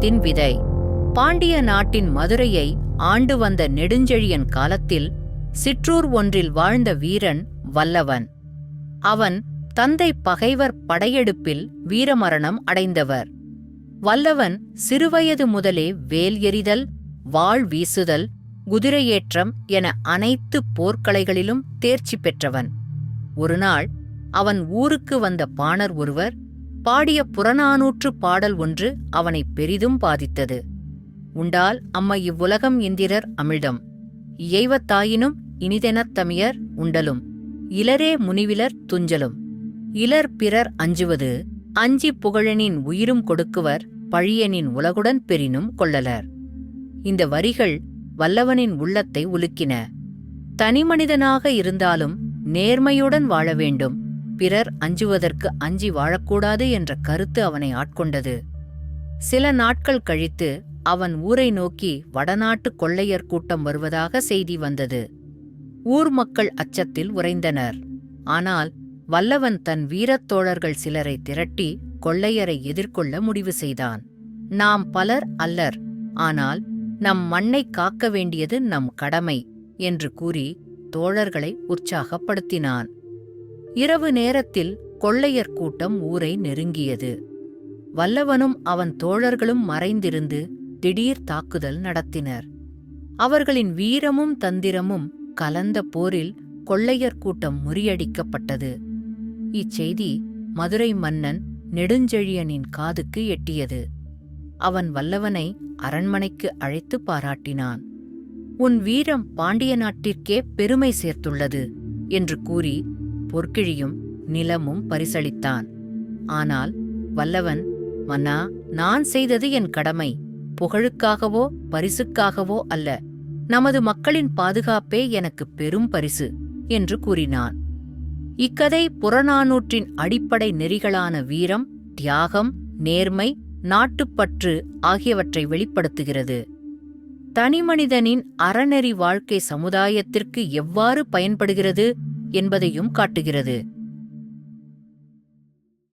வீரத்தின் விதை. பாண்டிய நாட்டின் மதுரையை ஆண்டு வந்த நெடுஞ்செழியன் காலத்தில் சிற்றூர் ஒன்றில் வாழ்ந்த வீரன் வல்லவன். அவன் தந்தை பகைவர் படையெடுப்பில் வீரமரணம் அடைந்தவர். வல்லவன் சிறுவயது முதலே வேல் எறிதல், வாள் வீசுதல், குதிரையேற்றம் என அனைத்து போர்க்கலைகளிலும் தேர்ச்சி பெற்றவன். ஒருநாள் அவன் ஊருக்கு வந்த பாணர் ஒருவர் பாடிய புறநானூற்று பாடல் ஒன்று அவனை பெரிதும் பாதித்தது. உண்டால் அம்ம இவ்வுலகம் இந்திரர் அமிழ்தம், இயைவத்தாயினும் இனிதெனத் தமியர் உண்டலும், இலரே முனிவிலர் துஞ்சலும், இலர் பிறர் அஞ்சுவது, அஞ்சி புகழனின் உயிரும் கொடுக்குவர், பழியனின் உலகுடன் பெரினும் கொள்ளலர். இந்த வரிகள் வல்லவனின் உள்ளத்தை உலுக்கின. தனிமனிதனாக இருந்தாலும் நேர்மையுடன் வாழ வேண்டும், பிறர் அஞ்சுவதற்கு அஞ்சி வாழக்கூடாது என்ற கருத்து அவனை ஆட்கொண்டது. சில நாட்கள் கழித்து அவன் ஊரை நோக்கி வடநாட்டு கொள்ளையர் கூட்டம் வருவதாக செய்தி வந்தது. ஊர் மக்கள் அச்சத்தில் உறைந்தனர். ஆனால் வல்லவன் தன் வீரத்தோழர்கள் சிலரை திரட்டி கொள்ளையரை எதிர்கொள்ள முடிவு செய்தான். நாம் பலர் அல்லர், ஆனால் நம் மண்ணை காக்க வேண்டியது நம் கடமை என்று கூறி தோழர்களை உற்சாகப்படுத்தினான். இரவு நேரத்தில் கொள்ளையர் கூட்டம் ஊரை நெருங்கியது. வல்லவனும் அவன் தோழர்களும் மறைந்திருந்து திடீர் தாக்குதல் நடத்தினர். அவர்களின் வீரமும் தந்திரமும் கலந்த போரில் கொள்ளையர் கூட்டம் முறியடிக்கப்பட்டது. இச்செய்தி மதுரை மன்னன் நெடுஞ்செழியனின் காதுக்கு எட்டியது. அவன் வல்லவனை அரண்மனைக்கு அழைத்து பாராட்டினான். உன் வீரம் பாண்டிய நாட்டிற்கே பெருமை சேர்த்துள்ளது என்று கூறி பொற்கிழியும் நிலமும் பரிசளித்தான். ஆனால் வல்லவன், மன்னா, நான் செய்தது என் கடமை, புகழுக்காகவோ பரிசுக்காகவோ அல்ல, நமது மக்களின் பாதுகாப்பே எனக்கு பெரும் பரிசு என்று கூறினான். இக்கதை புறநானூற்றின் அடிப்படை நெறிகளான வீரம், தியாகம், நேர்மை, நாட்டுப்பற்று ஆகியவற்றை வெளிப்படுத்துகிறது. தனிமனிதனின் அறநெறி வாழ்க்கை சமுதாயத்திற்கு எவ்வாறு பயன்படுகிறது என்பதையும் காட்டுகிறது.